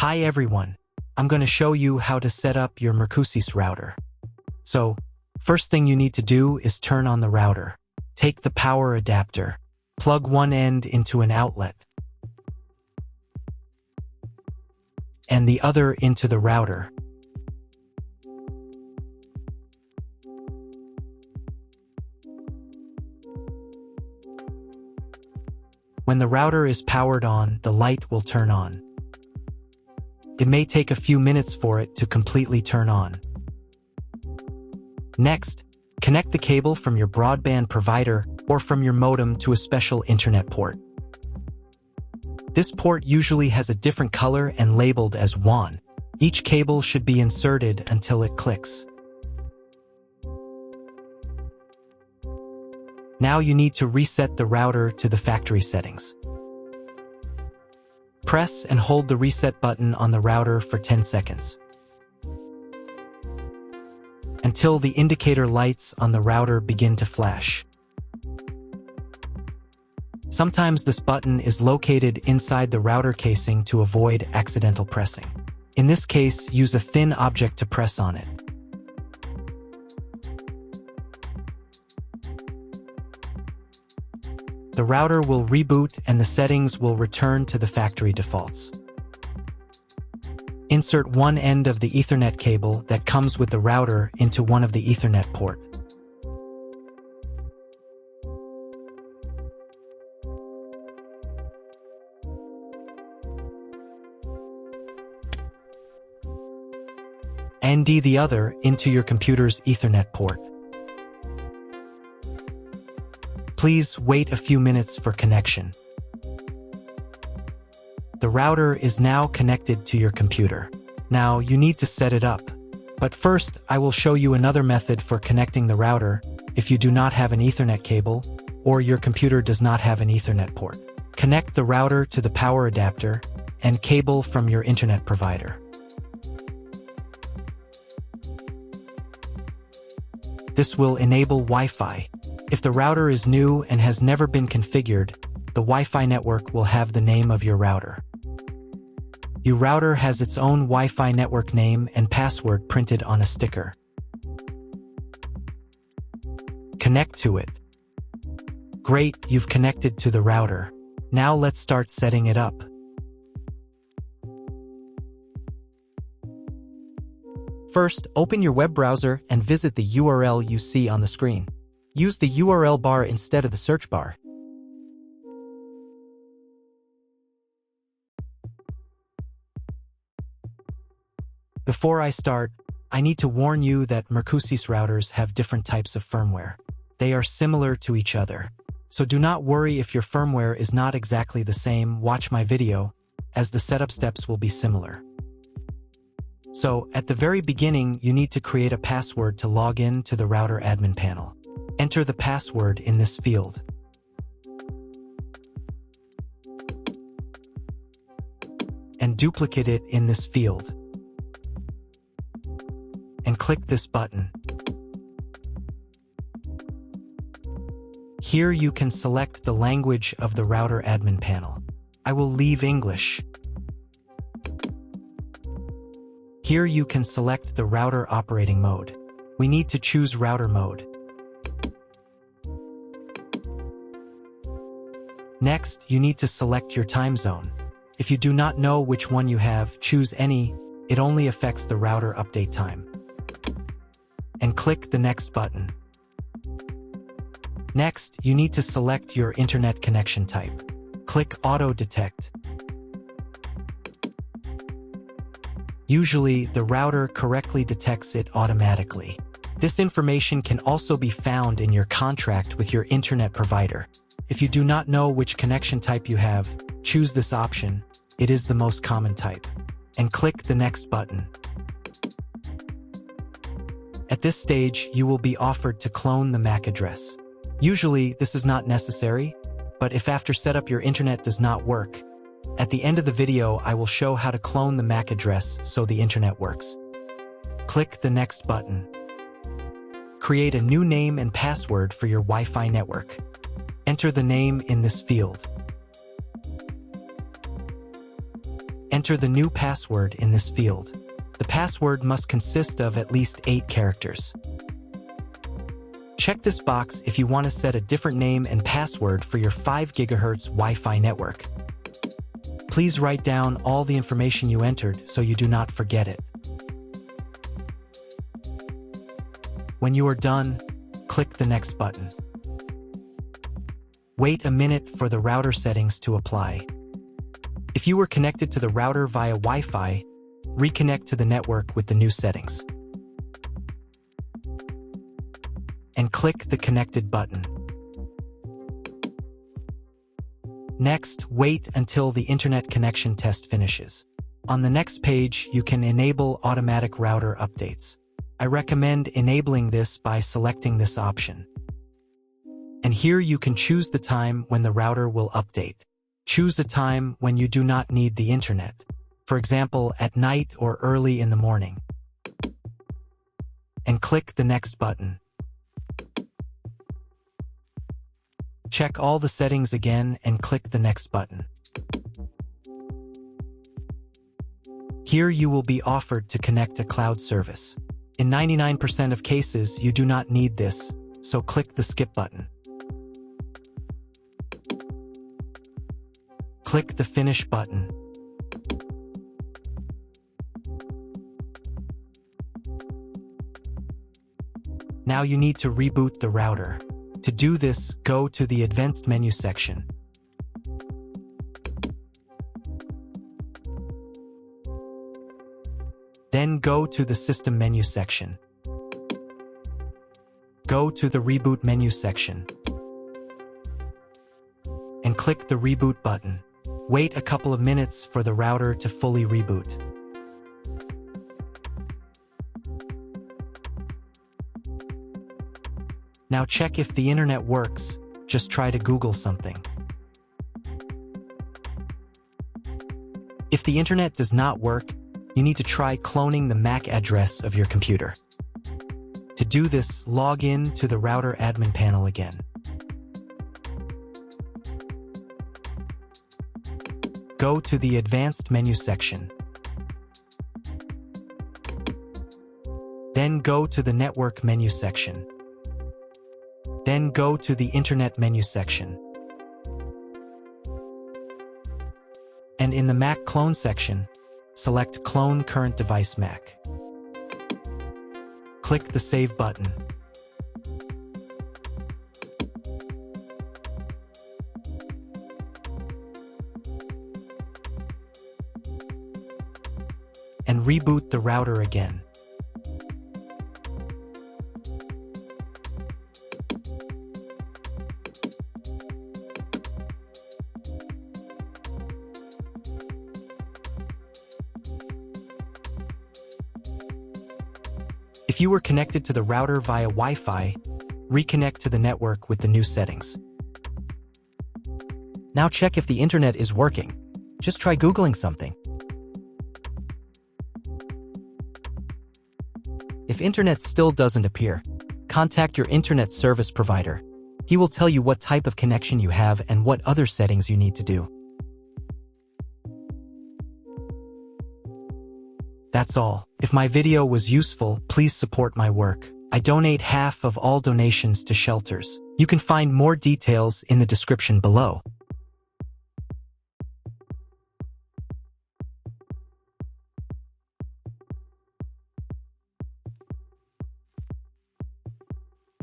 Hi everyone, I'm going to show you how to set up your Mercusys router. So, first thing you need to do is turn on the router. Take the power adapter, plug one end into an outlet, and the other into the router. When the router is powered on, the light will turn on. It may take a few minutes for it to completely turn on. Next, connect the cable from your broadband provider or from your modem to a special internet port. This port usually has a different color and labeled as WAN. Each cable should be inserted until it clicks. Now you need to reset the router to the factory settings. Press and hold the reset button on the router for 10 seconds. Until the indicator lights on the router begin to flash. Sometimes this button is located inside the router casing to avoid accidental pressing. In this case, use a thin object to press on it. The router will reboot and the settings will return to the factory defaults. Insert one end of the Ethernet cable that comes with the router into one of the Ethernet port. And the other into your computer's Ethernet port. Please wait a few minutes for connection. The router is now connected to your computer. Now you need to set it up. But first, I will show you another method for connecting the router if you do not have an Ethernet cable or your computer does not have an Ethernet port. Connect the router to the power adapter and cable from your internet provider. This will enable Wi-Fi. If the router is new and has never been configured, the Wi-Fi network will have the name of your router. Your router has its own Wi-Fi network name and password printed on a sticker. Connect to it. Great, you've connected to the router. Now let's start setting it up. First, open your web browser and visit the URL you see on the screen. Use the URL bar instead of the search bar. Before I start, I need to warn you that Mercusys routers have different types of firmware. They are similar to each other. So do not worry if your firmware is not exactly the same. Watch my video, as the setup steps will be similar. So, at the very beginning, you need to create a password to log in to the router admin panel. Enter the password in this field. And duplicate it in this field. And click this button. Here you can select the language of the router admin panel. I will leave English. Here you can select the router operating mode. We need to choose router mode. Next, you need to select your time zone. If you do not know which one you have, choose any. It only affects the router update time. And click the next button. Next, you need to select your internet connection type. Click Auto Detect. Usually, the router correctly detects it automatically. This information can also be found in your contract with your internet provider. If you do not know which connection type you have, choose this option. It is the most common type. And click the next button. At this stage, you will be offered to clone the MAC address. Usually, this is not necessary, but if after setup your internet does not work, at the end of the video, I will show how to clone the MAC address so the internet works. Click the next button. Create a new name and password for your Wi-Fi network. Enter the name in this field. Enter the new password in this field. The password must consist of at least 8 characters. Check this box if you want to set a different name and password for your 5 GHz Wi-Fi network. Please write down all the information you entered so you do not forget it. When you are done, click the Next button. Wait a minute for the router settings to apply. If you were connected to the router via Wi-Fi, reconnect to the network with the new settings. And click the Connected button. Next, wait until the internet connection test finishes. On the next page, you can enable automatic router updates. I recommend enabling this by selecting this option. And here you can choose the time when the router will update. Choose a time when you do not need the internet. For example, at night or early in the morning. And click the Next button. Check all the settings again and click the Next button. Here you will be offered to connect a cloud service. In 99% of cases, you do not need this, so click the Skip button. Click the Finish button. Now you need to reboot the router. To do this, go to the Advanced menu section. Then go to the System menu section. Go to the Reboot menu section. And click the Reboot button. Wait a couple of minutes for the router to fully reboot. Now check if the internet works. Just try to Google something. If the internet does not work, you need to try cloning the MAC address of your computer. To do this, log in to the router admin panel again. Go to the Advanced menu section. Then go to the Network menu section. Then go to the Internet menu section. And in the Mac Clone section, select Clone Current Device Mac. Click the Save button. And reboot the router again. If you were connected to the router via Wi-Fi, reconnect to the network with the new settings. Now check if the internet is working. Just try Googling something. If internet still doesn't appear, contact your internet service provider. He will tell you what type of connection you have and what other settings you need to do. That's all. If my video was useful, please support my work. I donate half of all donations to shelters. You can find more details in the description below.